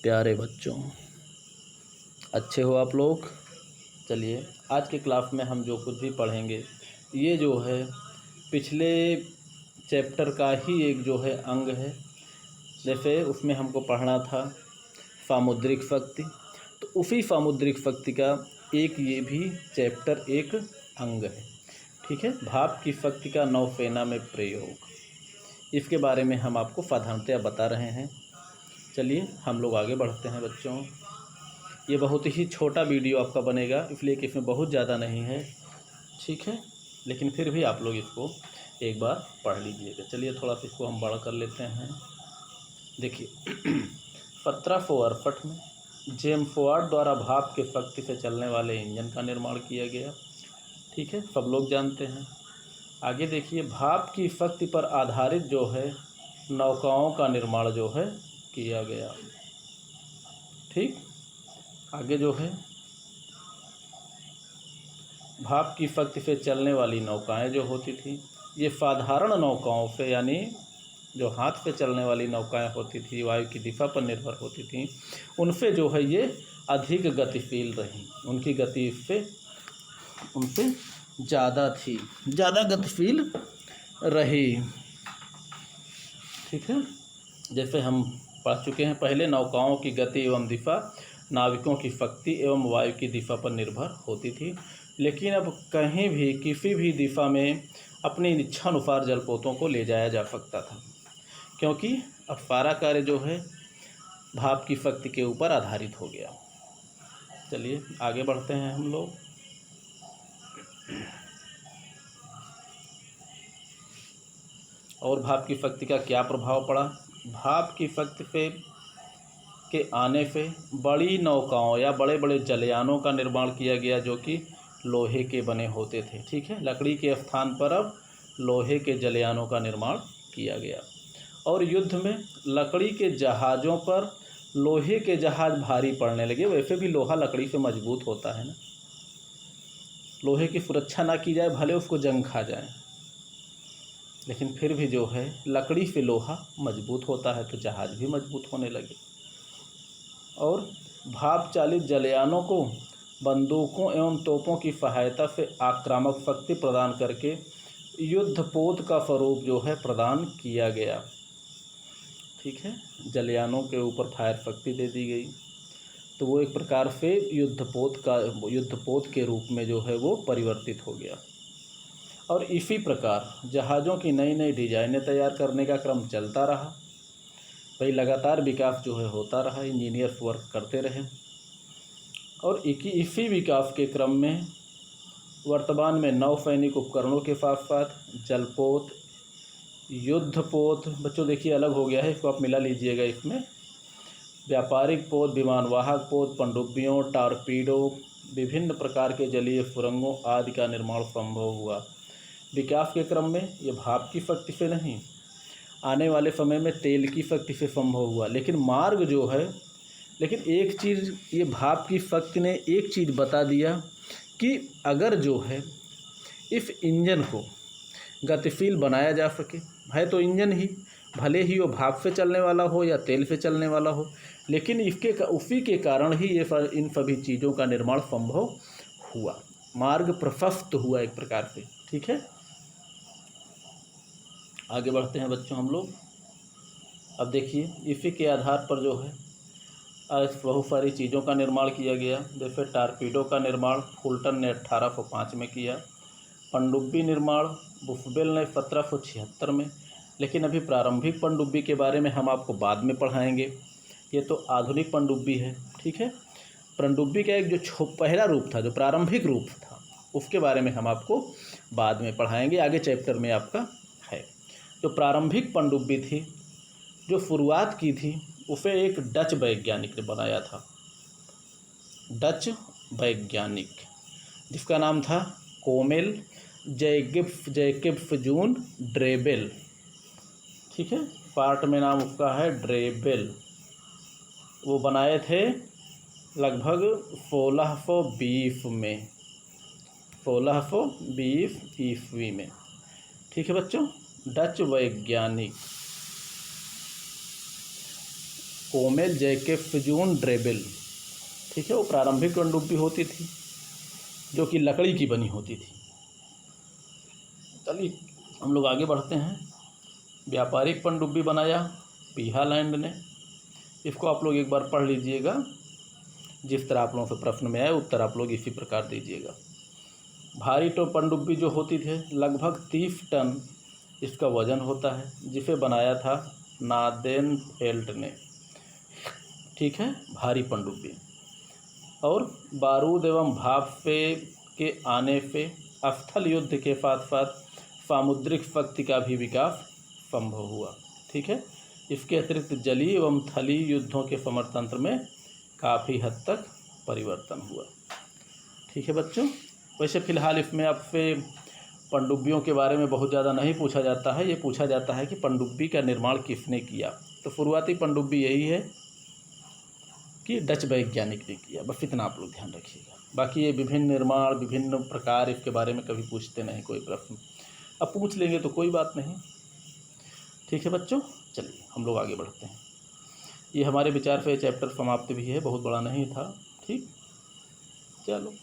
प्यारे बच्चों, अच्छे हो आप लोग। चलिए आज के क्लास में हम जो कुछ भी पढ़ेंगे ये जो है पिछले चैप्टर का ही एक जो है अंग है। जैसे उसमें हमको पढ़ना था सामुद्रिक शक्ति, तो उसी सामुद्रिक शक्ति का एक ये भी चैप्टर एक अंग है। ठीक है, भाप की शक्ति का नौसेना में प्रयोग, इसके बारे में हम आपको साधारणतया बता रहे हैं। चलिए हम लोग आगे बढ़ते हैं बच्चों। ये बहुत ही छोटा वीडियो आपका बनेगा, इसलिए कि इसमें बहुत ज़्यादा नहीं है, ठीक है, लेकिन फिर भी आप लोग इसको एक बार पढ़ लीजिएगा। चलिए थोड़ा सा इसको हम बड़ा कर लेते हैं। देखिए 1768 में जेम्स वाट द्वारा भाप के शक्ति से चलने वाले इंजन का निर्माण किया गया। ठीक है, सब लोग जानते हैं। आगे देखिए, भाप की शक्ति पर आधारित जो है नौकाओं का निर्माण जो है किया गया। ठीक, आगे जो है भाप की शक्ति से चलने वाली नौकाएं जो होती थी, ये साधारण नौकाओं से, यानी जो हाथ से चलने वाली नौकाएं होती थी, वायु की दिशा पर निर्भर होती थी, उनसे जो है ये अधिक गतिशील रही। उनकी गति उनसे ज़्यादा थी, ज़्यादा गतिशील रही। ठीक है, जैसे हम पढ़ चुके हैं पहले, नौकाओं की गति एवं दिशा नाविकों की शक्ति एवं वायु की दिशा पर निर्भर होती थी। लेकिन अब कहीं भी किसी भी दिशा में अपनी इच्छानुसार जलपोतों को ले जाया जा सकता था, क्योंकि अब सारा कार्य जो है भाप की शक्ति के ऊपर आधारित हो गया। चलिए आगे बढ़ते हैं हम लोग। और भाप की शक्ति का क्या प्रभाव पड़ा? भाप की शक्ति के आने से बड़ी नौकाओं या बड़े बड़े जलयानों का निर्माण किया गया, जो कि लोहे के बने होते थे। ठीक है, लकड़ी के स्थान पर अब लोहे के जलयानों का निर्माण किया गया। और युद्ध में लकड़ी के जहाज़ों पर लोहे के जहाज़ भारी पड़ने लगे। वैसे भी लोहा लकड़ी से मजबूत होता है ना, लोहे की सुरक्षा ना की जाए भले उसको जंग खा जाए, लेकिन फिर भी जो है लकड़ी से लोहा मजबूत होता है, तो जहाज़ भी मजबूत होने लगे। और भाप चालित जलयानों को बंदूकों एवं तोपों की सहायता से आक्रामक शक्ति प्रदान करके युद्धपोत का स्वरूप जो है प्रदान किया गया। ठीक है, जलयानों के ऊपर फायर शक्ति दे दी गई, तो वो एक प्रकार से युद्धपोत के रूप में जो है वो परिवर्तित हो गया। और इसी प्रकार जहाज़ों की नई नई डिजाइनें तैयार करने का क्रम चलता रहा। भाई लगातार विकास जो है होता रहा, इंजीनियर्स वर्क करते रहे। और इसी विकास के क्रम में वर्तमान में नौसैनिक उपकरणों के साथ साथ जलपोत, युद्धपोत, बच्चों देखिए अलग हो गया है, इसको आप मिला लीजिएगा इसमें, व्यापारिक पोत, विमानवाहक पोत, पनडुब्बियों, टॉर्पीडो, विभिन्न प्रकार के जलीय सुरंगों आदि का निर्माण संभव हुआ। विकास के क्रम में ये भाप की शक्ति से नहीं, आने वाले समय में तेल की शक्ति से संभव हुआ। लेकिन मार्ग जो है, लेकिन एक चीज़ ये भाप की शक्ति ने एक चीज़ बता दिया कि अगर जो है इस इंजन को गतिशील बनाया जा सके, है तो इंजन ही, भले ही वो भाप से चलने वाला हो या तेल से चलने वाला हो, लेकिन उसी के कारण ही ये इन सभी चीज़ों का निर्माण संभव हुआ, मार्ग प्रशस्त हुआ एक प्रकार से। ठीक है, आगे बढ़ते हैं बच्चों हम लोग। अब देखिए इसी के आधार पर जो है बहुत सारी चीज़ों का निर्माण किया गया। जैसे टारपीडो का निर्माण फुल्टन ने 1805 में किया, पनडुब्बी निर्माण बुफबेल ने 1776 में। लेकिन अभी प्रारंभिक पनडुब्बी के बारे में हम आपको बाद में पढ़ाएंगे, ये तो आधुनिक पनडुब्बी है। ठीक है, पनडुब्बी का एक जो पहला रूप था, जो प्रारंभिक रूप था, उसके बारे में हम आपको बाद में पढ़ाएंगे, आगे चैप्टर में आपका है। जो प्रारंभिक पनडुब्बी थी, जो शुरुआत की थी, उसे एक डच वैज्ञानिक ने बनाया था, डच वैज्ञानिक, जिसका नाम था कोमेल जैकब्स जून ड्रेबेल। ठीक है, पार्ट में नाम उसका है ड्रेबेल। वो बनाए थे लगभग 1620 में, 1620 ईस्वी में। ठीक है बच्चों, डच वैज्ञानिक ओमेल जैकेफ जून ड्रेबेल, ठीक है, वो प्रारंभिक पनडुब्बी होती थी जो कि लकड़ी की बनी होती थी। चलिए हम लोग आगे बढ़ते हैं। व्यापारिक पनडुब्बी बनाया पीहालैंड ने। इसको आप लोग एक बार पढ़ लीजिएगा, जिस तरह आप लोगों से प्रश्न में आए उत्तर आप लोग इसी प्रकार दीजिएगा। भारी पनडुब्बी जो होती थी लगभग 30 टन इसका वजन होता है, जिसे बनाया था नादेनफेल्ड ने, ठीक है, भारी पनडुब्बी। और बारूद एवं भाप के आने से स्थल युद्ध के साथ साथ सामुद्रिक शक्ति का भी विकास संभव हुआ, ठीक है। इसके अतिरिक्त जलीय एवं थलीय युद्धों के समरतंत्र में काफ़ी हद तक परिवर्तन हुआ, ठीक है बच्चों। वैसे फ़िलहाल इसमें आपसे पनडुब्बियों के बारे में बहुत ज़्यादा नहीं पूछा जाता है, ये पूछा जाता है कि पनडुब्बी का निर्माण किसने किया। तो शुरुआती पनडुब्बी यही है कि डच वैज्ञानिक ने किया, बस इतना आप लोग ध्यान रखिएगा। बाकी ये विभिन्न निर्माण, विभिन्न प्रकार, इसके बारे में कभी पूछते नहीं कोई प्रश्न, अब पूछ लेंगे तो कोई बात नहीं, ठीक है बच्चों। चलिए हम लोग आगे बढ़ते हैं। ये हमारे विचार पे चैप्टर समाप्त भी है, बहुत बड़ा नहीं था, ठीक, चलो।